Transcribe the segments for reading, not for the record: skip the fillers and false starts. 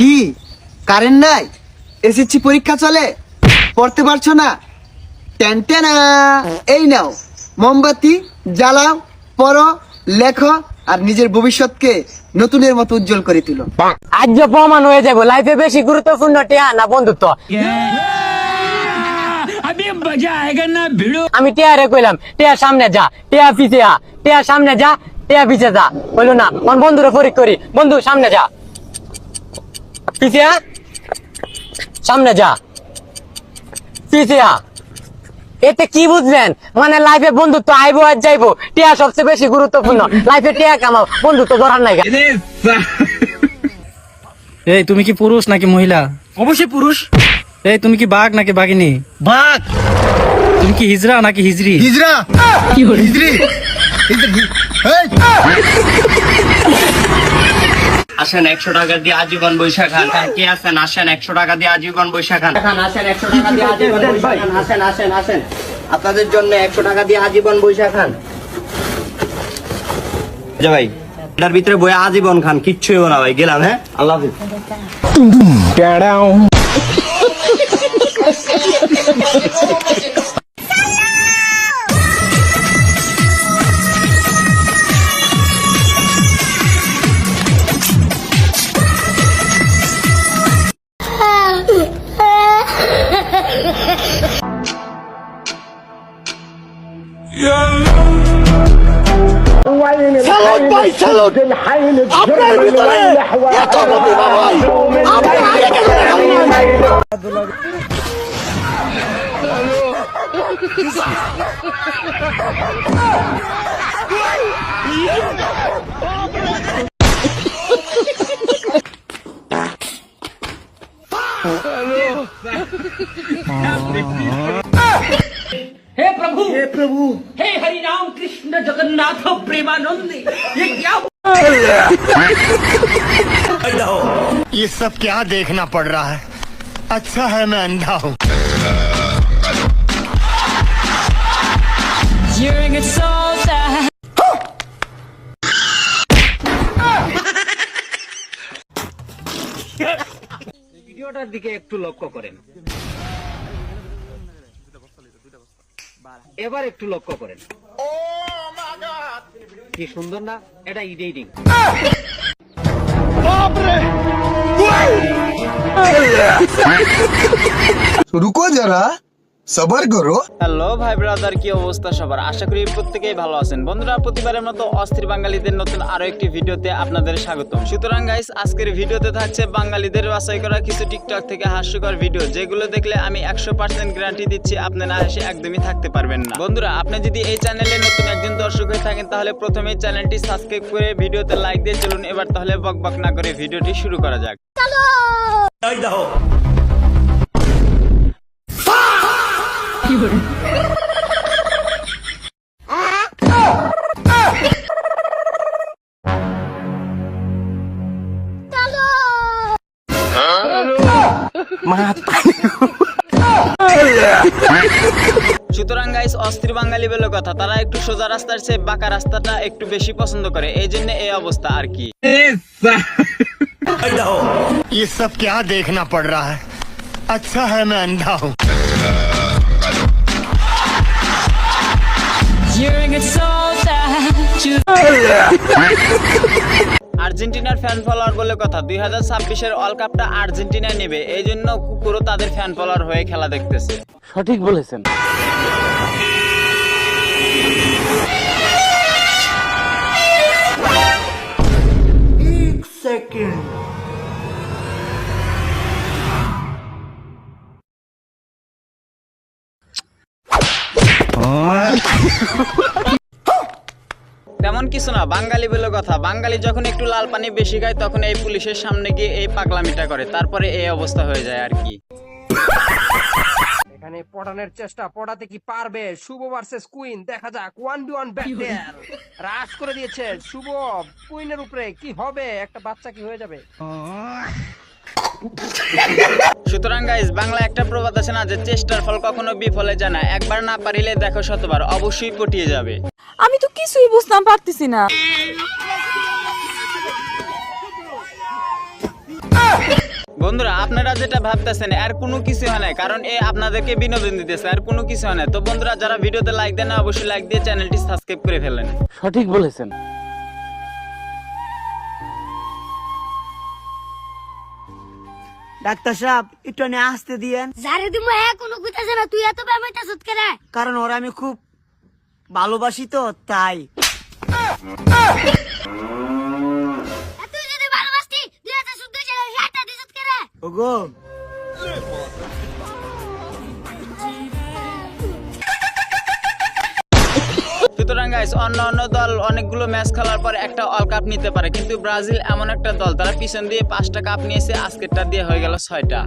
কি কারেন্ট নাই? এসএসসি পরীক্ষা চলে, পড়তে পারছো না? টেনটেনা, এই নাও মোমবাতি, জ্বালাও, পড়ো, লেখো আর নিজের ভবিষ্যৎকে নতুনের মতো উজ্জ্বল করে তুলো। আজ যে প্রমাণ হয়ে যাবো লাইফে বেশি গুরুত্বপূর্ণ টিয়া না বন্ধুত্ব। আমি টিয়ারে কইলাম টিয়া সামনে যা, টিয়া পিছে আ, টিয়া সামনে যা, টিয়া পিছে যা। বললো না কোন বন্ধুরে পরীক্ষা করি, বন্ধু সামনে যা, পিছে আ, সামনে যা, পিছে আ। এতে কি বুঝলেন? মানে লাইফে বন্ধুত্ব আইবো আর যাইবো, টিয়া সবচেয়ে বেশি গুরুত্বপূর্ণ। লাইফে টিয়া কামাও, বন্ধুত্ব ধরার নাই। এই তুমি কি পুরুষ নাকি মহিলা? অবশ্যই পুরুষ। এই তুমি কি বাঘ নাকি বাঘিনী? বাঘ। তুমি কি হিজড়া নাকি হিজড়ি? হিজড়া। কি হলো? হিজড়ি। আসেন 100 টাকা দিয়ে আজীবন বৈশাখ খান। কে আছেন? আসেন 100 টাকা দিয়ে আজীবন বৈশাখ খান। আসেন 100 টাকা দিয়ে আজীবন বৈশাখ খান। আসেন আসেন আসেন, আপনাদের জন্য 100 টাকা দিয়ে আজীবন বৈশাখ খান। যা ভাই, এটার ভিতরে বই আজীবন খান, কিচ্ছু হইব না ভাই। গেলাম, হ্যাঁ, আল্লাহ হাফেজ। আপনার ভিতরে এত প্রতিভা ভাই, আপনি আগে কেন দেখেন নাই? हे प्रभु, हे हरि राम कृष्ण जगन्नाथ प्रेमानंद, ये क्या? ये सब क्या देखना पड़ रहा है? अच्छा है मैं अंधा हूँ। ভিডিওটার দিকে একটু লক্ষ্য করেন, এবার একটু লক্ষ্য করেন। কি সুন্দর না? এটা এডিটিং। রুকো যারা, সবার করো। হ্যালো ভাই ব্রাদার, কি অবস্থা সবার? আশা করি প্রত্যেকেই ভালো আছেন। বন্ধুরা, প্রতিবারের মতো অস্থির বাঙালিদের নতুন আরো একটি ভিডিওতে আপনাদের স্বাগত। সুতরাং গাইস, আজকের ভিডিওতে থাকছে বাঙালিদের বাছাই করা কিছু টিকটক থেকে হাস্যকর ভিডিও, যেগুলো দেখলে আমি 100% গ্যারান্টি দিচ্ছি আপনি না হেসে একদমই থাকতে পারবেন না। বন্ধুরা, আপনি যদি এই চ্যানেলে নতুন একজন দর্শক হয়ে থাকেন তাহলে প্রথমেই চ্যানেলটি সাবস্ক্রাইব করে ভিডিওতে লাইক দিয়ে চলুন। এবার তাহলে বকবক না করে ভিডিওটি শুরু করা যাক। সুতরাং গাইস, অস্থির বাঙালি বলে কথা, তারা একটু সোজা রাস্তার চেয়ে বাঁকা রাস্তাটা একটু বেশি পছন্দ করে, এই জন্য এই অবস্থা আর কি। ये सब क्या देखना पड़ रहा है? अच्छा है मैं अंधा हूँ। আর্জেন্টিনার ফ্যান ফলোয়ার বলে কথা, 2026-এর ওয়ার্ল্ড কাপটা আর্জেন্টিনা নেবে, এই জন্য কুকুরও তাদের ফ্যান ফলোয়ার হয়ে খেলা দেখতেছে। সঠিক বলেছেন। তেমন কিছু না, বাঙালি বলে কথা, বাঙালি যখন একটু লাল পানি বেশি খায় তখন এই পুলিশের সামনে গিয়ে এই পাগলামিটা করে, তারপরে এই অবস্থা হয়ে যায় আর কি। এখানে পড়ানোর চেষ্টা, পড়াতে কি পারবে? শুভ ভার্সেস কুইন, দেখা যাক। 1v1 ব্যাটেল, রাশ করে দিয়েছে শুভ কুইনের উপরে। কি হবে? একটা বাচ্চা কি হয়ে যাবে? সুতরাং গাইস, বাংলা একটা প্রবাদ আছে না, যে চেষ্টার ফল কখনো বিফলে যায় না। একবার না পারিলে দেখো শতবার, অবশ্যই পটিয়ে যাবে। আমি তো কিছুই বুঝতাম পারতেছি না। বন্ধুরা আপনারা যেটা ভাবতেছেন আর কোনো কিছু হয় না, কারণ এ আপনাদেরকে বিনোদন দিতেছে, আর কোনো কিছু হয় না। তো বন্ধুরা যারা ভিডিওতে লাইক দেন না, অবশ্যই লাইক দিয়ে চ্যানেলটি সাবস্ক্রাইব করে ফেলেন। সঠিক বলেছেন। ডাক্তার সাহেব একটু আসতে দিয়েন। যারে তুমি হ্যাঁ কোনো কইতাছ না, তুই এত ব্যাপারটা সুত করে। কারণ ওরা আমি খুব ভালোবাসি তো তাই। তুই যদি ভালোবাসতি তুই এত সুত করে হেটা দি সুত করে। ওগো সুতরাং গাইস অন্য দল অনেকগুলো ম্যাচ খেলার পর একটা অল কাপ নিতে পারে, কিন্তু ব্রাজিল এমন একটা দল, তারা পিছন দিয়ে 5টা কাপ নিয়েছে, আজকেরটা দিয়ে হয়ে গেল 6টা।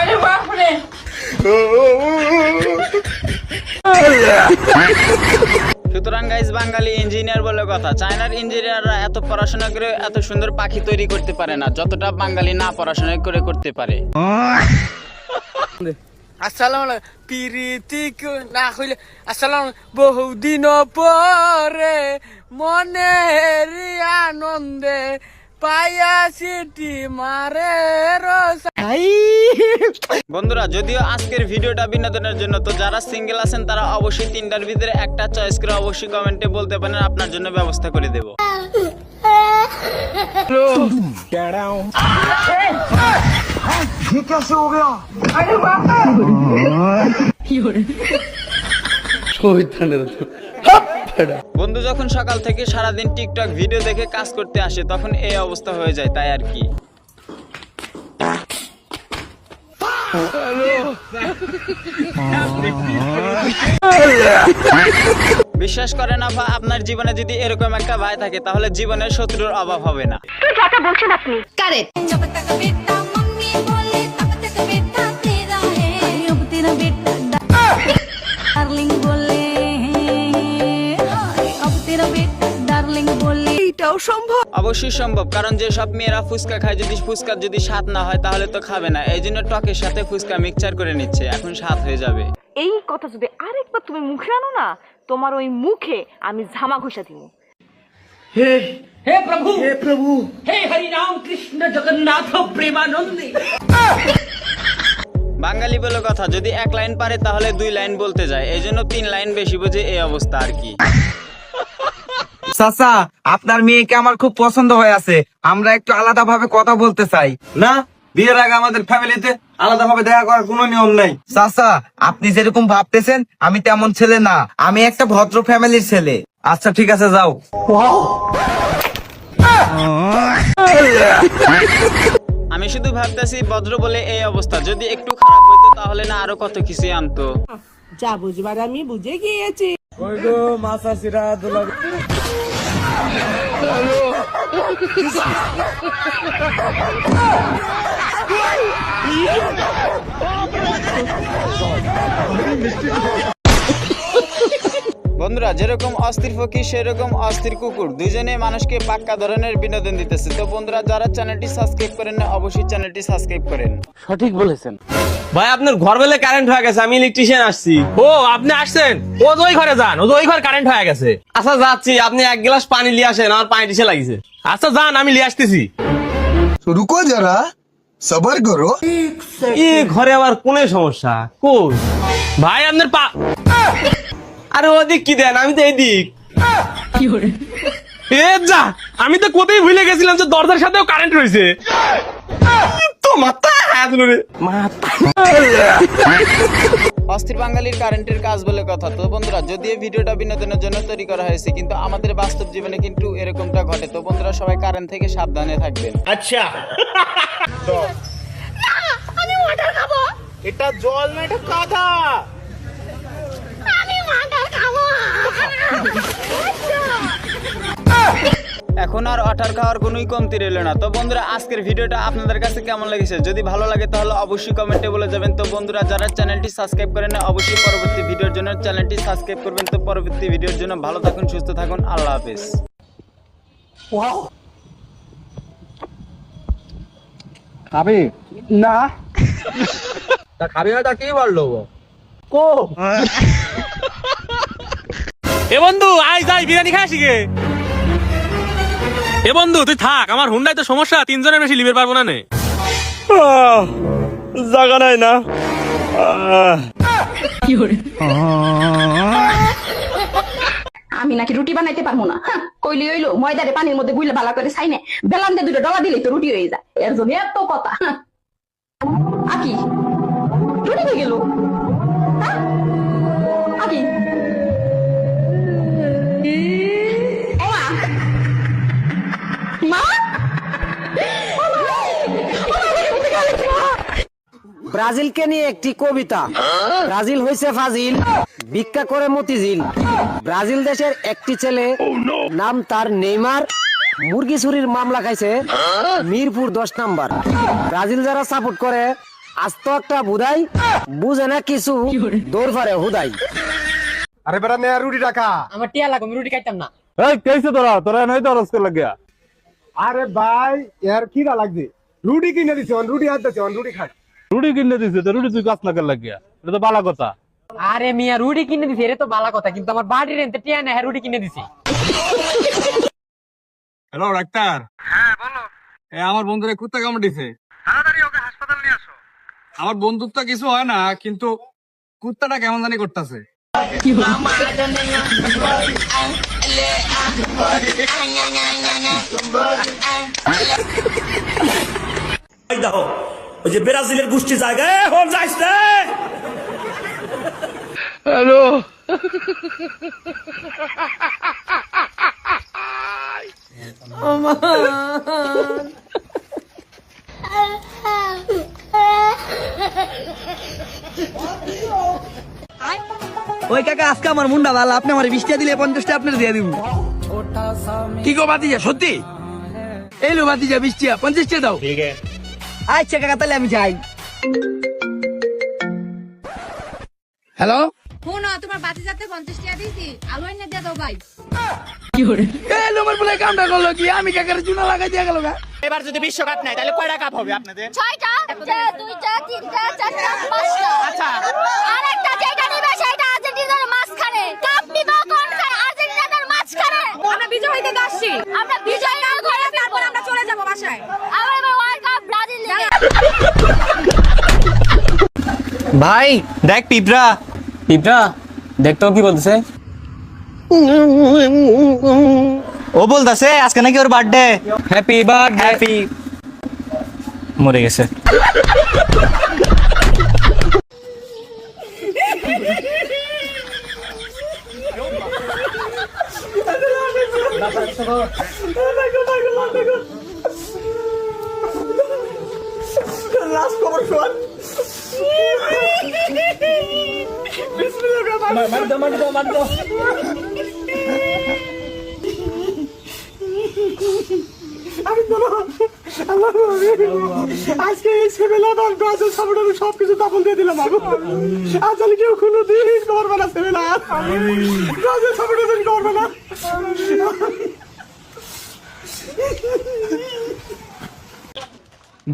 अरे बाप रे সুতরাং গাইস বাঙালি ইঞ্জিনিয়ার বলে কথা, চায়নার ইঞ্জিনিয়াররা এত পড়াশোনা করে এত সুন্দর পাখি তৈরি করতে পারে না, যতটা বাঙালি না পড়াশোনা করে করতে পারে। আসসালামু প্রীতিক না হইলে আসসালাম বহুদিন পরে মনের আনন্দে পায়া সিটি মারে বন্ধুরা যদিও আজকের ভিডিওটা বিনোদনের জন্য, তো যারা সিঙ্গেল আছেন তারা অবশ্যই 3টার ভিতরে একটা চয়েস করে অবশ্যই কমেন্টে বলতে পারেন, আপনার জন্য ব্যবস্থা করে দেব। বন্ধু যখন সকাল থেকে সারাদিন টিকটক ভিডিও দেখে কাজ করতে আসে তখন এই অবস্থা হয়ে যায়, তাই আর কি। বিশ্বাস করেন আপা, আপনার জীবনে যদি এরকম একটা ভাই থাকে তাহলে জীবনের শত্রুর অভাব হবে না। কারেক্ট। অবশ্যই সম্ভব, কারণ যে সব মেয়েরা ফুচকা খায়, যদি ফুচকার যদি স্বাদ না হয় তাহলে তো খাবে না, এই জন্য টকের সাথে ফুচকা মিক্সচার করে নিচ্ছে, এখন স্বাদ হয়ে যাবে। এই কথা যদি আরেকবার তুমি মুখে আনো না, তোমার ওই মুখে আমি ঝামা ঘষা দিব। हे प्रभु हे हरि राम कृष्ण जगन्नाथ प्रेमानंदी। বাঙালি বলে কথা, যদি 1 লাইন পারে তাহলে 2 লাইন বলতে যায়, এই জন্য 3 লাইন বেশি বোঝে, এই অবস্থা আর কি। চাচা আপনার মেয়েকে আমার খুব পছন্দ হয়ে আছে, আমরা একটু আলাদা ভাবে কথা বলতে চাই। না, বিয়ের আগে আমাদের ফ্যামিলিতে আলাদা ভাবে দেখা করার কোনো নিয়ম নাই। চাচা আপনি যেরকম ভাবতেছেন আমি তেমন ছেলে না, আমি একটা ভদ্র ফ্যামিলির ছেলে। আচ্ছা ঠিক আছে, যাও। আমি শুধু ভাবতেছি ভদ্র বলে এই অবস্থা, যদি একটু খারাপ হইতো তাহলে না আরো কত কিছু আনতো। যা বুঝবার আমি বুঝে গিয়েছি। বন্ধুরা যেরকম অস্থির ফকির সেরকম অস্থির কুকুর, দুইজনে মানুষকে পাক্কা ধরনের বিনোদন দিতেছে। তো বন্ধুরা যারা চ্যানেলটি সাবস্ক্রাইব করেন না অবশ্যই চ্যানেলটি সাবস্ক্রাইব করেন। সঠিক বলেছেন। ভাই আপনার ঘর বেলে কারেন্ট হয়ে গেছে, আমি ইলেকট্রিশিয়ান আসছি। ও আপনি আসছেন, ও ওই ঘরে যান, ওই ঘর কারেন্ট হয়ে গেছে। আচ্ছা যাচ্ছি, আপনি 1 গ্লাস পানি নিয়ে আসেন, আমার পানি টিসে লাগিছে। আচ্ছা যান, আমি নিয়ে আসতেছি। रुको जरा सबर करो। এই ঘরে আবার কোন সমস্যা কই? ভাই আপনার আরে ওদিক কি দেন, আমি তো এইদিক। এ যা, আমি তো কোথায় ভুলে গেছিলাম যে দরজার সাথেও কারেন্ট রয়েছে। তো মাথা হাত ধরে মাথা। অস্থির বাঙালির কারেন্টের কাজ বলে কথা। তো বন্ধুরা যদিও ভিডিওটা বিনোদনের জন্য তৈরি করা হয়েছে, কিন্তু আমাদের বাস্তব জীবনে কিন্তু এরকমটা ঘটে। তো বন্ধুরা সবাই কারেন্ট থেকে সাবধানে থাকবেন। अच्छा আমি ওয়াটার খাবো। এটা জল না, এটা কাদা। আমি ওয়াটার খাবো। এখন আর ওয়াটার খাওয়ার কোনোই কমতি রইল না। তো বন্ধুরা আজকের ভিডিওটা আপনাদের কাছে কেমন লেগেছে, যদি ভালো লাগে তাহলে অবশ্যই কমেন্টে বলে যাবেন। তো বন্ধুরা যারা চ্যানেলটি সাবস্ক্রাইব করেন না অবশ্যই পরবর্তী ভিডিওর জন্য চ্যানেলটি সাবস্ক্রাইব করবেন। তো পরবর্তী ভিডিওর জন্য ভালো থাকুন, সুস্থ থাকুন, আল্লাহ হাফেজ। খাবে না তা খাবি না তা কি বললো কো এ বন্ধু আই যাই বিরিয়ানি খাই শিখে এ বন্ধু তুই থাক আমার হুন্ডাই তো সমস্যা 3 জনের বেশি লিভার পারবো না নে জায়গা নাই না আমি নাকি রুটি বানাইতে পারবো না কইলি হইলো ময়দারে পানির মধ্যে গুইলে ভালো করে ছাইনে বেলান দিয়ে দুটো ডলা দিলেই তো রুটি হয়ে যায় এর জন্য এত কথা আকি রুটি হয়ে গেল আকি মা ব্রাজিলকে নিয়ে একটি কবিতা। ব্রাজিল হইছে ফাজিল, ভিক্ষা করে মতিঝিল। ব্রাজিল দেশের একটি ছেলে, নাম তার নেইমার, মুরগি চুরির মামলা খাইছে মিরপুর 10 নাম্বার। ব্রাজিল যারা সাপোর্ট করে আস্ত একটা বুধাই, বুঝে না কিছু, দৌড় পারে হুদাই। আরে বেটা নে রুটি রাখা। আমার টিয়া লাগো, আমি রুটি খাইতাম না। এই কেইছে তোরা নই তো রস করে লাগিয়া আরে ভাই এর কি না লাগবে, রুটি কিনে দিছে, রুটি হাত দিছে, রুটি খায়। রুটি কিনে দিছে তো রুটি তুই কাজ না করে লাগিয়া, এটা তো বালা কথা। আরে মিয়া রুটি কিনে দিছি, এটা তো ভালো কথা, কিন্তু আমার বাড়ির রেন্টে টিয়া না, রুটি কিনে দিছি। Hello doctor. হ্যাঁ বলো। আমার বন্ধুরে কুত্তা কামড় দিছে, তাড়াতাড়ি ওকে হাসপাতালে নিয়ে আসো। আমার বন্ধুর তো কিছু হয় না, কিন্তু কুত্তাটা কেমন জানি করতেছে। দেখো ওই যে ব্রাজিলের গোষ্ঠী জায়গায় হল যাইস না। হ্যালো ওই কাকা আজকে আমার মুন্ডা ভালো, আপনি আমার 20 টাকা দিলে 50 টাকা আপনার দিয়ে দিব। কি গো বাতিজা সত্যি? এই লো বাতিজা 20 টাকা, 50 টাকা দাও। ঠিক আছে আচ্ছা কাকা, তাহলে আমি যাই। হ্যালো শোনো, তোমার বাতিজাতে 50 টাকা দিছি, আলো এনে দিয়ে দাও ভাই। এই লো আমার বলে কামটা করলো কি, আমি কাকার চুনা লাগাই দিয়া গেল গা। এবার যদি বিশ্বকাপ নাই তাহলে কয়টা কাপ হবে আপনাদের? 6টা, 1টা, 2টা, 3টা, 4টা, 5টা। আচ্ছা আরেকটা যেটা নিবে সেটা আর্জেন্টিনার মাঝখানে। কাপ নিবা কোনখানে? আর্জেন্টিনার মাঝখানে। আমরা বিজয় হইতে আসছি, আমরা বিজয় না করে তারপর আমরা চলে যাব বাসায়। আমরা এবার ওয়ার্ল্ড কাপ ব্রাজিল নিয়ে। ভাই দেখ পিঁপড়া, পিঁপড়া দেখ তো কি বলতেছে। ও বলতাছে আজকে নাকি ওর বার্থডে। Happy birthday. হ্যাপি মরে গেছে। আজকে এই সেবেলা আর ব্রাজিল সাপোর্টার সবকিছু দাপন দিয়ে দিলাম। আজকে কেউ কোনো দিন করবে না, সেবেলা ব্রাজিল সাপোর্টার করবে না।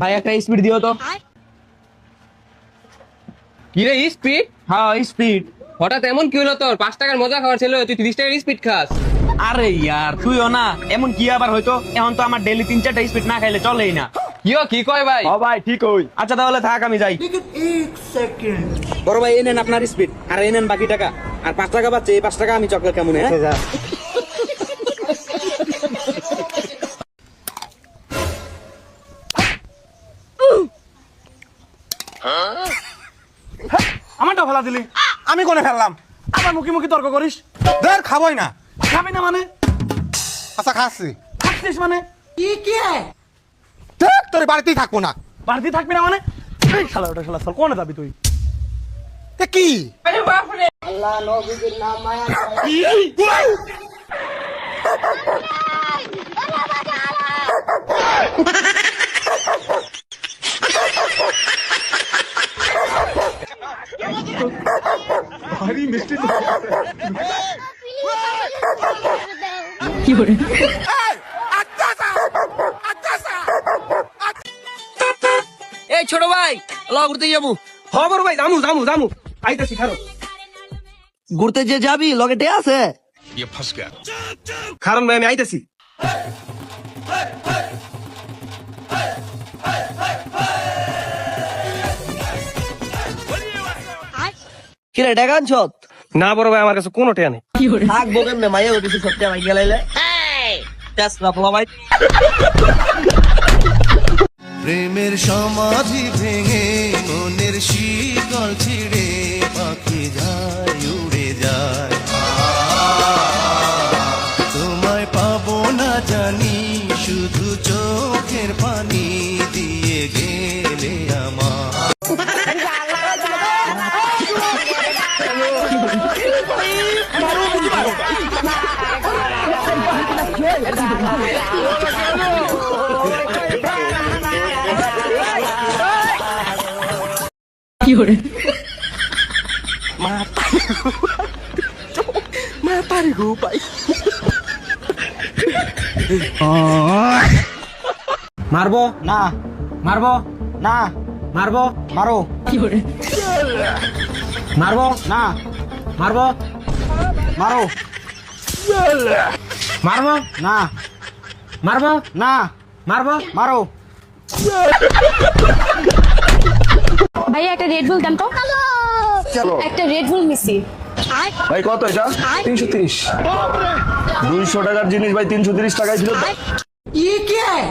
ভাই একটা স্পিড দিও তো। কি রে স্পিড? হ্যাঁ স্পিড। হঠাৎ এমন কি হলো তোর? 5 টাকার মজা খাওয়ার ছিল, তুই 30 টাকার স্পিড খাস। আরে ইয়ার তুইও না এমন কি আবার হয়তো, এখন তো আমার ডেইলি 3-4টা স্পিড না খাইলে চলেই না। কি কয় ভাই? ও ভাই ঠিক হই। আচ্ছা তাহলে থাক আমি যাই। বড় ভাই এই নেন আপনার স্পিড, আর এই নেন বাকি টাকা, আর 5 টাকা বাচ্চা, এই 5 টাকা আমি চকলেট কেমন। হ্যাঁ আমারটা ফেলা দিলি, আমি কোনে ফেললাম? আবার মুখি মুখি তর্ক করিস। ধর খাবই না। খাবি না মানে? আচ্ছা খাচ্ছি। খাচ্ছিস মানে? কি দেখ তোর বাড়িতেই থাকবো না। বাড়িতেই থাকবি না মানে? এই শালা ওটা শালা চল, কোনে যাবি তুই? কি আল্লাহ নবীর নাম মায়া ভারী মিষ্টি কি করে। এই ছোট ভাই ল ঘুরতে যাবো। বড় ভাই জামু জামু জামু আইতাছি খারো ঘুরতে যে যাবি লগে টে আছে খারণ ভাই আমি আইতাছি কিরে টাকা আনছত? না বড় ভাই আমার কাছে কোনো টেয়া নেই থাকবো কেমনে মাইয়া কিছু সত্যি ভাই গেলাইলে প্রেমের সমাধি ভেঙে মনের শীতল ছিড়ে পাখি যায় উড়ে যায় তোমায় পাবো না জানি শুধু চোখের পানি দিয়ে গেলে আমার মারবো না মারবো না মারবো মারো মারবো না মারবো মারো মারবো না মারবো না মারবো মারো ভাইয়া একটা রেড বুল দেন তো একটা রেড বুল মিসি ভাই কত এটা 330 200 টাকার জিনিস ভাই 330 টাকায় ছিল ये क्या है